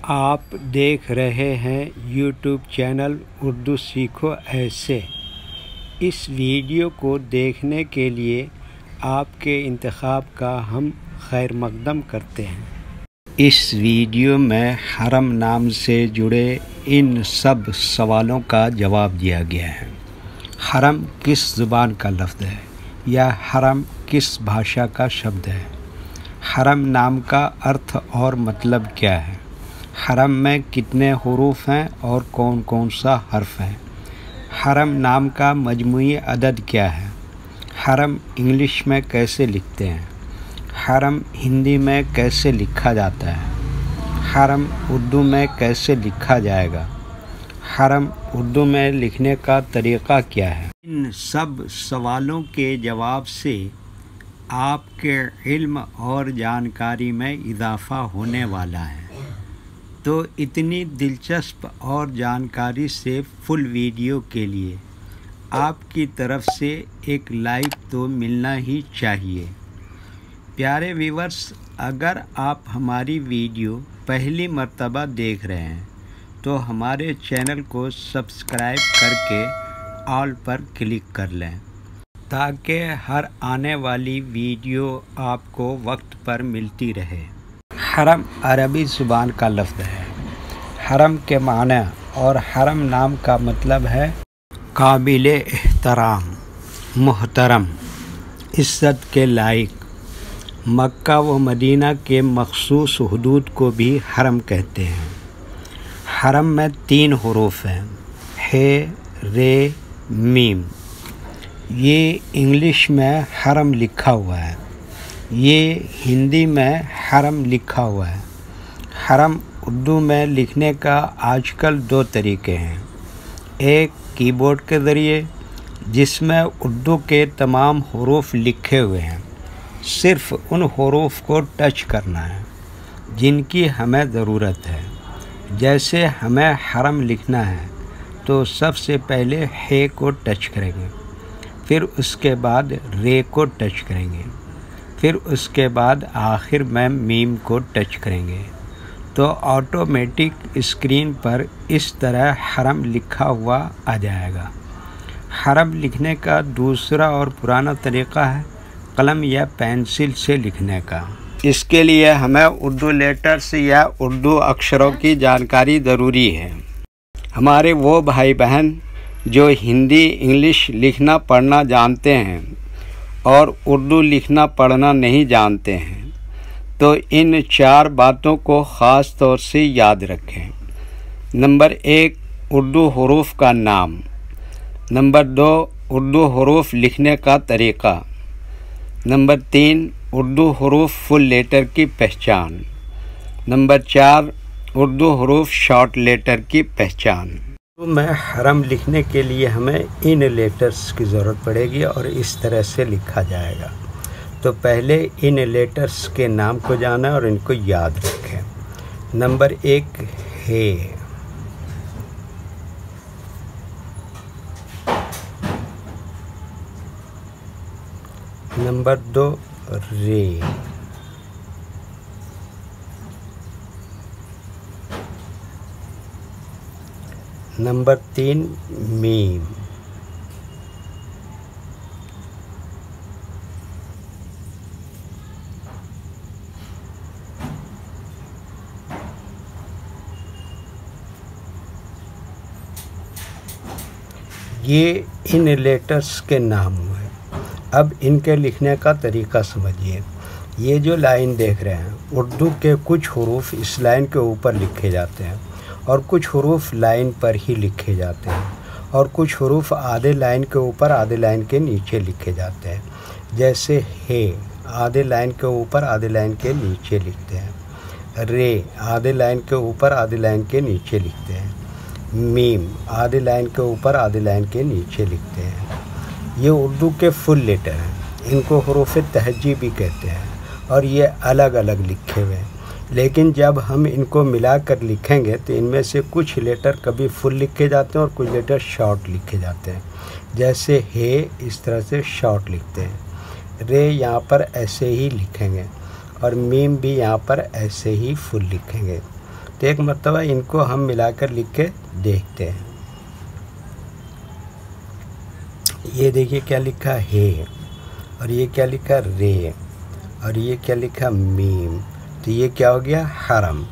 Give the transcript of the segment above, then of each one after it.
آپ دیکھ رہے ہیں یوٹیوب چینل اردو سیکھو ایسے۔ اس ویڈیو کو دیکھنے کے لیے آپ کے انتخاب کا ہم خیر مقدم کرتے ہیں۔ اس ویڈیو میں حرم نام سے جڑے ان سب سوالوں کا جواب دیا گیا ہے۔ حرم کس زبان کا لفظ ہے یا حرم کس بھاشا کا شبد ہے؟ حرم نام کا ارتھ اور مطلب کیا ہے؟ حرم میں کتنے حروف ہیں اور کون کون سا حرف ہے؟ حرم نام کا مجموعی عدد کیا ہے؟ حرم انگلش میں کیسے لکھتے ہیں؟ حرم ہندی میں کیسے لکھا جاتا ہے؟ حرم اردو میں کیسے لکھا جائے گا؟ حرم اردو میں لکھنے کا طریقہ کیا ہے؟ ان سب سوالوں کے جواب سے آپ کے علم اور جانکاری میں اضافہ ہونے والا ہے، تو اتنی دلچسپ اور جانکاری سے فل ویڈیو کے لیے آپ کی طرف سے ایک لائک تو ملنا ہی چاہیے۔ پیارے ویورز، اگر آپ ہماری ویڈیو پہلی مرتبہ دیکھ رہے ہیں تو ہمارے چینل کو سبسکرائب کر کے آل پر کلک کر لیں تاکہ ہر آنے والی ویڈیو آپ کو وقت پر ملتی رہے۔ حرم عربی زبان کا لفظ ہے۔ حرم کے معنی اور حرم نام کا مطلب ہے قابل احترام، محترم، عزت کے لائق۔ مکہ و مدینہ کے مخصوص حدود کو بھی حرم کہتے ہیں۔ حرم میں 3 حروف ہیں، ح، ر، میم۔ یہ انگلش میں حرم لکھا ہوا ہے، یہ ہندی میں حرم لکھا ہوا ہے۔ حرم اردو میں لکھنے کا آج کل 2 طریقے ہیں، ایک کی بورڈ کے ذریعے جس میں اردو کے تمام حروف لکھے ہوئے ہیں، صرف ان حروف کو ٹچ کرنا ہے جن کی ہمیں ضرورت ہے۔ جیسے ہمیں حرم لکھنا ہے تو سب سے پہلے ح کو ٹچ کریں گے، پھر اس کے بعد ر کو ٹچ کریں گے، پھر اس کے بعد آخر میں میم کو ٹچ کریں گے، تو آٹومیٹک اسکرین پر اس طرح حرم لکھا ہوا آ جائے گا۔ حرم لکھنے کا دوسرا اور پرانا طریقہ ہے قلم یا پینسل سے لکھنے کا۔ اس کے لیے ہمیں اردو لیٹرز یا اردو اکشروں کی جانکاری ضروری ہے۔ ہمارے وہ بھائی بہن جو ہندی انگلش لکھنا پڑھنا جانتے ہیں اور اردو لکھنا پڑھنا نہیں جانتے ہیں تو ان 4 باتوں کو خاص طور سے یاد رکھیں۔ نمبر 1، اردو حروف کا نام۔ نمبر 2، اردو حروف لکھنے کا طریقہ۔ نمبر 3، اردو حروف فل لیٹر کی پہچان۔ نمبر 4، اردو حروف شارٹ لیٹر کی پہچان۔ اردو میں حرم لکھنے کے لیے ہمیں ان لیٹرز کی ضرورت پڑے گی اور اس طرح سے لکھا جائے گا۔ تو پہلے ان لیٹرز کے نام کو جانا اور ان کو یاد رکھیں۔ نمبر 1 ہے، نمبر 2 رے، نمبر 3 میم، یہ ان لیٹرز کے نام ہوئے۔ اب ان کے لکھنے کا طریقہ سمجھیے۔ یہ جو لائن دیکھ رہے ہیں، اردو کے کچھ حروف اس لائن کے اوپر لکھے جاتے ہیں اور کچھ حروف لائن پر ہی لکھے جاتے ہیں اور کچھ حروف آدھے لائن کے اوپر آدھے لائن کے نیچے لکھے جاتے ہیں۔ جیسے ہے آدھے لائن کے اوپر آدھے لائن کے نیچے لکھتے ہیں، رے آدھے لائن کے اوپر آدھے لائن کے نیچے لکھتے ہیں، میم آدھے لائن کے اوپر آدھے لائن کے نیچے لکھتے ہیں۔ یہ اردو کے فل لیٹر ہیں، ان کو حروف تہجی بھی کہتے ہیں اور یہ الگ الگ لکھے ہوئے ہیں، لیکن جب ہم ان کو ملا کر لکھیں گے تو ان میں سے کچھ لیٹر کبھی فل لکھے جاتے ہیں اور کچھ لیٹر شارٹ لکھے جاتے ہیں۔ جیسے ہے اس طرح سے شارٹ لکھتے ہیں، رے یہاں پر ایسے ہی لکھیں گے اور میم بھی یہاں پر ایسے ہی فل لکھیں گے۔ تو ایک مرتبہ ان کو ہم ملا کر لکھ کے دیکھتے ہیں۔ یہ دیکھیے کیا لکھا ہے، اور یہ کیا لکھا رے، اور یہ کیا لکھا میم، تو یہ کیا ہو گیا حرم۔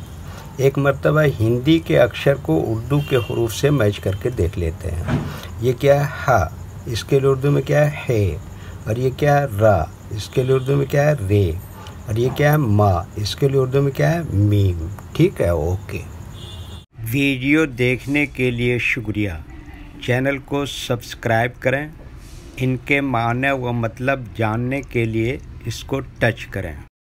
ایک مرتبہ ہندی کے اکشر کو اردو کے حروف سے میچ کر کے دیکھ لیتے ہیں۔ یہ کیا ہے ہا، اس کے لیے اردو میں کیا ہے، اور یہ کیا ہے را، اس کے لیے اردو میں کیا ہے رے، اور یہ کیا ہے ما، اس کے لیے اردو میں کیا ہے میم۔ ٹھیک ہے، اوکے۔ ویڈیو دیکھنے کے لیے شکریہ۔ چینل کو سبسکرائب کریں۔ ان کے معنی و مطلب جاننے کے لیے اس کو ٹچ کریں۔